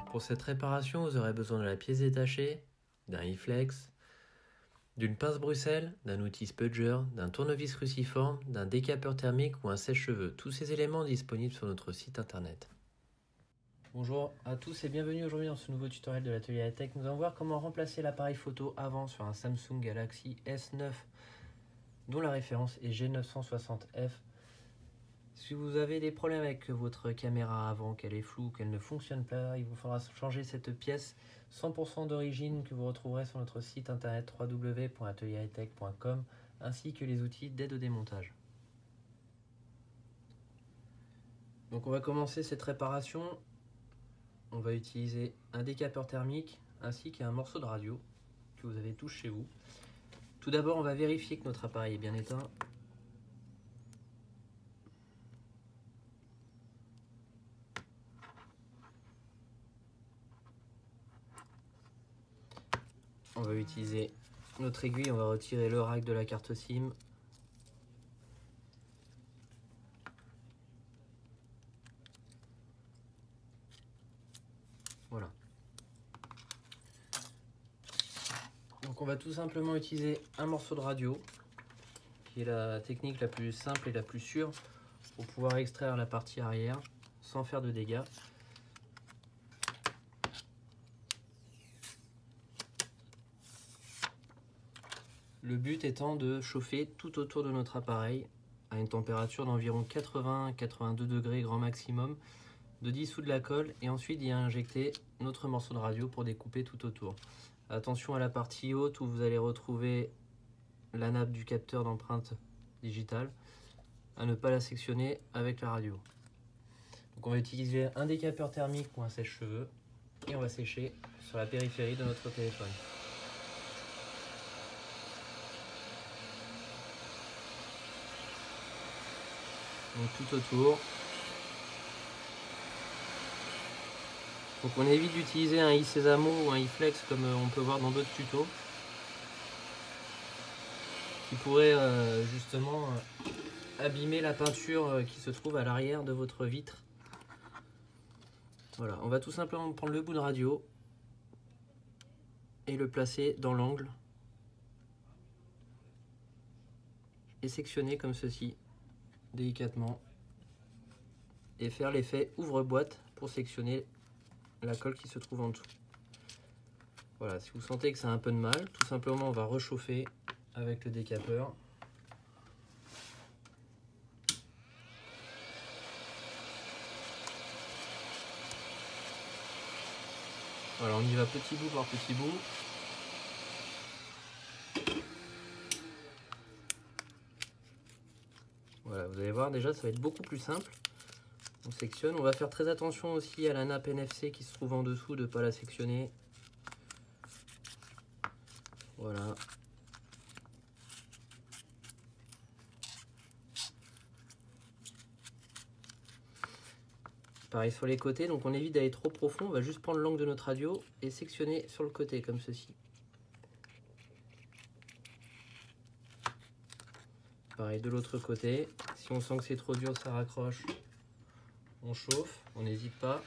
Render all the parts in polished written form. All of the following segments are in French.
Pour cette réparation, vous aurez besoin de la pièce détachée, d'un e-flex, d'une pince Bruxelles, d'un outil spudger, d'un tournevis cruciforme, d'un décapeur thermique ou un sèche-cheveux. Tous ces éléments disponibles sur notre site internet. Bonjour à tous et bienvenue aujourd'hui dans ce nouveau tutoriel de l'atelier high-tech. Nous allons voir comment remplacer l'appareil photo avant sur un Samsung Galaxy S9 dont la référence est G960F. Si vous avez des problèmes avec votre caméra avant, qu'elle est floue, qu'elle ne fonctionne pas, il vous faudra changer cette pièce 100% d'origine que vous retrouverez sur notre site internet www.atelierhightech.com ainsi que les outils d'aide au démontage. Donc on va commencer cette réparation. On va utiliser un décapeur thermique ainsi qu'un morceau de radio que vous avez tous chez vous. Tout d'abord, on va vérifier que notre appareil est bien éteint. On va utiliser notre aiguille, on va retirer le rack de la carte SIM. Voilà. Donc on va tout simplement utiliser un morceau de radio, qui est la technique la plus simple et la plus sûre pour pouvoir extraire la partie arrière sans faire de dégâts. Le but étant de chauffer tout autour de notre appareil à une température d'environ 80-82 degrés grand maximum, de dissoudre la colle et ensuite d'y injecter notre morceau de radio pour découper tout autour. Attention à la partie haute où vous allez retrouver la nappe du capteur d'empreinte digitale, à ne pas la sectionner avec la radio. Donc on va utiliser un décapeur thermique ou un sèche-cheveux et on va sécher sur la périphérie de notre téléphone. Donc tout autour. Donc on évite d'utiliser un e-sésamo ou un e-flex comme on peut voir dans d'autres tutos, qui pourrait justement abîmer la peinture qui se trouve à l'arrière de votre vitre. Voilà, on va tout simplement prendre le bout de radio et le placer dans l'angle et sectionner comme ceci délicatement et faire l'effet ouvre-boîte pour sectionner la colle qui se trouve en dessous. Voilà, si vous sentez que ça a un peu de mal, tout simplement on va réchauffer avec le décapeur. Voilà, on y va petit bout par petit bout. Voilà, vous allez voir déjà ça va être beaucoup plus simple. On sectionne, on va faire très attention aussi à la nappe NFC qui se trouve en dessous, de ne pas la sectionner. Voilà. Pareil sur les côtés, donc on évite d'aller trop profond, on va juste prendre l'angle de notre radio et sectionner sur le côté comme ceci. Pareil de l'autre côté, si on sent que c'est trop dur, ça raccroche, on chauffe, on n'hésite pas.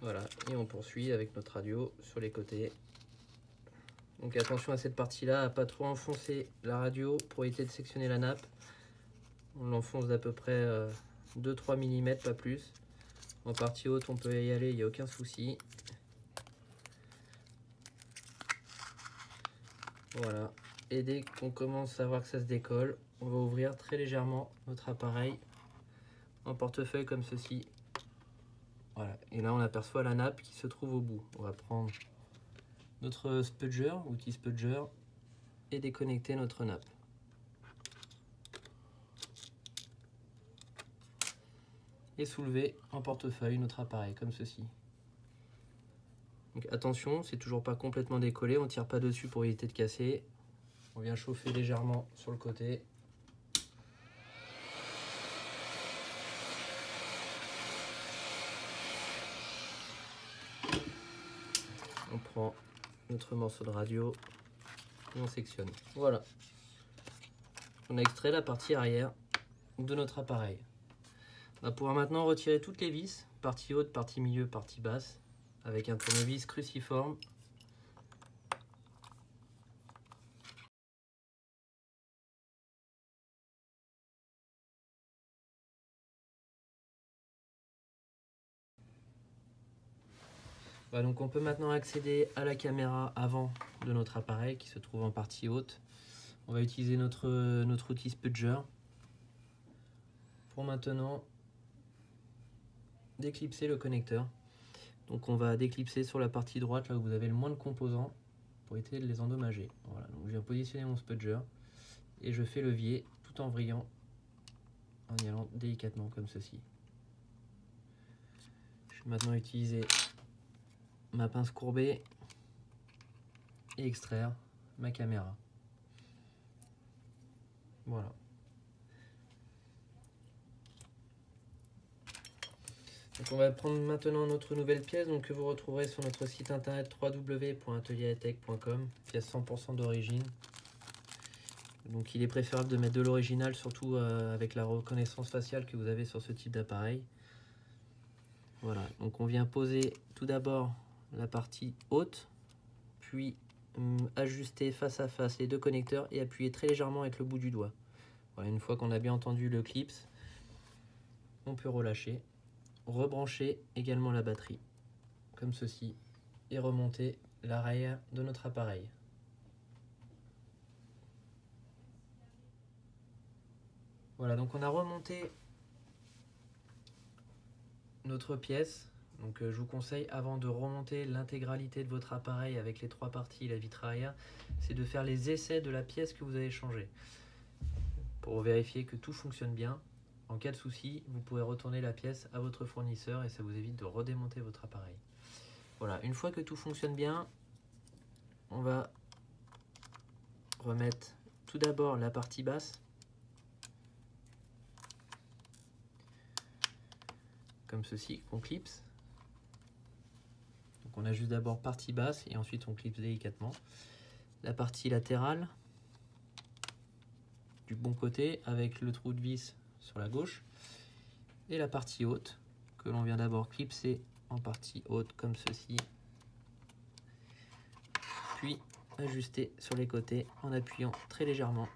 Voilà, et on poursuit avec notre radio sur les côtés. Donc attention à cette partie-là, à pas trop enfoncer la radio pour éviter de sectionner la nappe. On l'enfonce d'à peu près 2-3 mm, pas plus. En partie haute, on peut y aller, il n'y a aucun souci. Voilà, et dès qu'on commence à voir que ça se décolle, on va ouvrir très légèrement notre appareil en portefeuille comme ceci. Voilà, et là on aperçoit la nappe qui se trouve au bout. On va prendre notre spudger, outil spudger, et déconnecter notre nappe. Et soulever en portefeuille notre appareil comme ceci. Donc attention, c'est toujours pas complètement décollé, on ne tire pas dessus pour éviter de casser. On vient chauffer légèrement sur le côté. prend notre morceau de radio et on sectionne. Voilà. On a extrait la partie arrière de notre appareil. On va pouvoir maintenant retirer toutes les vis, partie haute, partie milieu, partie basse, avec un tournevis cruciforme. Voilà, donc on peut maintenant accéder à la caméra avant de notre appareil qui se trouve en partie haute. On va utiliser notre outil Spudger pour maintenant déclipser le connecteur. Donc on va déclipser sur la partie droite là où vous avez le moins de composants pour éviter de les endommager. Voilà, donc je viens positionner mon Spudger et je fais levier tout en vrillant en y allant délicatement comme ceci. Je vais maintenant utiliser ma pince courbée et extraire ma caméra. Voilà. Donc on va prendre maintenant notre nouvelle pièce donc, que vous retrouverez sur notre site internet www.ateliertech.com, pièce 100% d'origine. Donc il est préférable de mettre de l'original, surtout avec la reconnaissance faciale que vous avez sur ce type d'appareil. Voilà, donc on vient poser tout d'abord la partie haute, puis ajuster face à face les deux connecteurs et appuyer très légèrement avec le bout du doigt. Voilà, une fois qu'on a bien entendu le clips, on peut relâcher, rebrancher également la batterie, comme ceci, et remonter l'arrière de notre appareil. Voilà, donc on a remonté notre pièce. Donc je vous conseille, avant de remonter l'intégralité de votre appareil avec les trois parties, la vitre arrière, c'est de faire les essais de la pièce que vous avez changée pour vérifier que tout fonctionne bien. En cas de souci, vous pouvez retourner la pièce à votre fournisseur et ça vous évite de redémonter votre appareil. Voilà, une fois que tout fonctionne bien, on va remettre tout d'abord la partie basse, comme ceci, qu'on clipse. Donc on ajuste d'abord partie basse et ensuite on clipse délicatement. La partie latérale, du bon côté, avec le trou de vis sur la gauche. Et la partie haute, que l'on vient d'abord clipser en partie haute, comme ceci. Puis ajuster sur les côtés en appuyant très légèrement.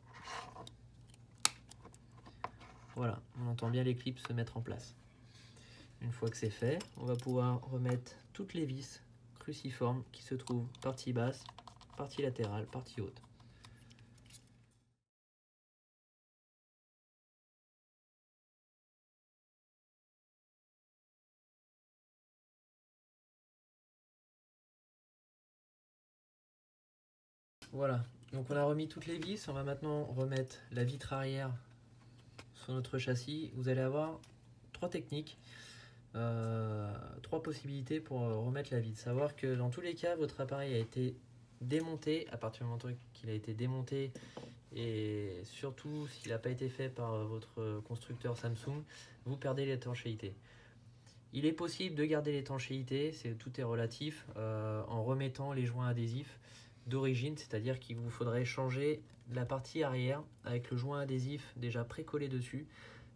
Voilà, on entend bien les clips se mettre en place. Une fois que c'est fait, on va pouvoir remettre toutes les vis cruciformes qui se trouvent partie basse, partie latérale, partie haute. Voilà, donc on a remis toutes les vis, on va maintenant remettre la vitre arrière sur notre châssis. Vous allez avoir trois techniques. Trois possibilités pour remettre la vitre. Savoir que dans tous les cas, votre appareil a été démonté. À partir du moment qu'il a été démonté, et surtout s'il n'a pas été fait par votre constructeur Samsung, vous perdez l'étanchéité. Il est possible de garder l'étanchéité, tout est relatif, en remettant les joints adhésifs d'origine, c'est-à-dire qu'il vous faudrait changer la partie arrière avec le joint adhésif déjà précollé dessus.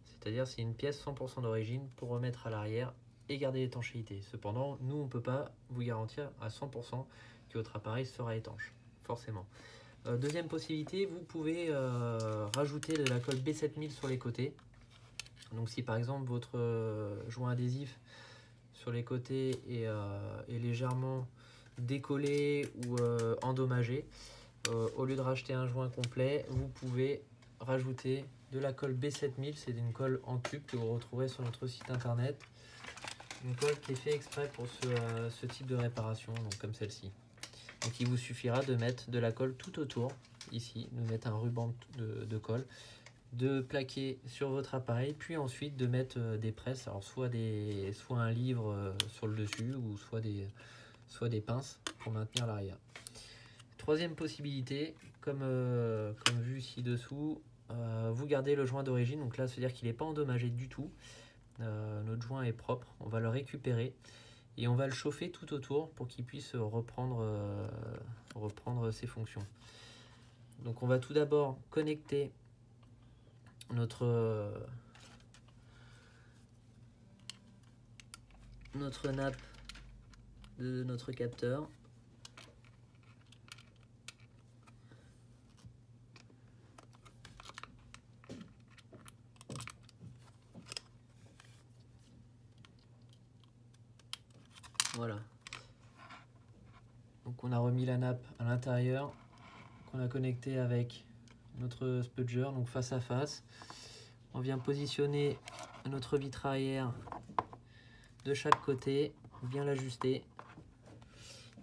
C'est-à-dire c'est une pièce 100% d'origine pour remettre à l'arrière et garder l'étanchéité. Cependant, nous, on ne peut pas vous garantir à 100% que votre appareil sera étanche, forcément. Deuxième possibilité, vous pouvez rajouter de la colle B7000 sur les côtés. Donc si par exemple votre joint adhésif sur les côtés est légèrement décollé ou endommagé, au lieu de racheter un joint complet, vous pouvez rajouter de la colle B7000, c'est une colle en tube que vous retrouverez sur notre site internet. Une colle qui est faite exprès pour ce type de réparation, donc comme celle-ci. Donc il vous suffira de mettre de la colle tout autour, ici, de mettre un ruban de colle, de plaquer sur votre appareil, puis ensuite de mettre des presses, alors soit un livre sur le dessus, ou soit des pinces pour maintenir l'arrière. Troisième possibilité, comme vu ci-dessous, vous gardez le joint d'origine, donc là, c'est-à-dire qu'il n'est pas endommagé du tout. Notre joint est propre, on va le récupérer Et on va le chauffer tout autour pour qu'il puisse reprendre ses fonctions. Donc on va tout d'abord connecter notre nappe de notre capteur. Voilà. Donc on a remis la nappe à l'intérieur, qu'on a connecté avec notre spudger, donc face à face. On vient positionner notre vitre arrière de chaque côté, bien l'ajuster.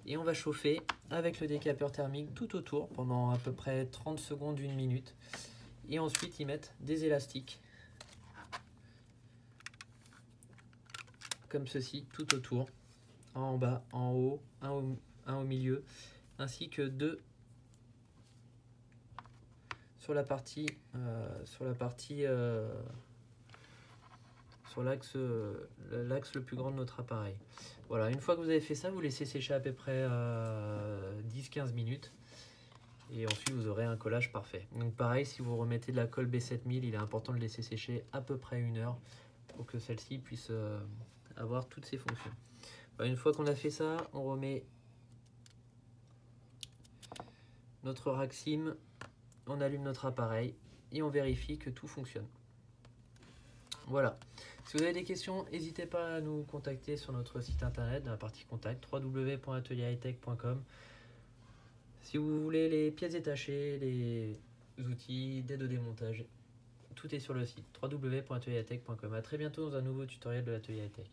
Et on va chauffer avec le décapeur thermique tout autour pendant à peu près 30 secondes, 1 minute. Et ensuite y mettre des élastiques, comme ceci, tout autour. Un en bas, en haut, un au milieu, ainsi que 2 sur l'axe le plus grand de notre appareil. Voilà, une fois que vous avez fait ça, vous laissez sécher à peu près 10-15 minutes. Et ensuite, vous aurez un collage parfait. Donc pareil, si vous remettez de la colle B7000, il est important de laisser sécher à peu près 1 heure pour que celle-ci puisse avoir toutes ses fonctions. Une fois qu'on a fait ça, on remet notre rack SIM, on allume notre appareil et on vérifie que tout fonctionne. Voilà. Si vous avez des questions, n'hésitez pas à nous contacter sur notre site internet dans la partie contact www.atelierhightech.com. Si vous voulez les pièces détachées, les outils d'aide au démontage, tout est sur le site www.atelierhightech.com. A très bientôt dans un nouveau tutoriel de l'Atelier Hightech.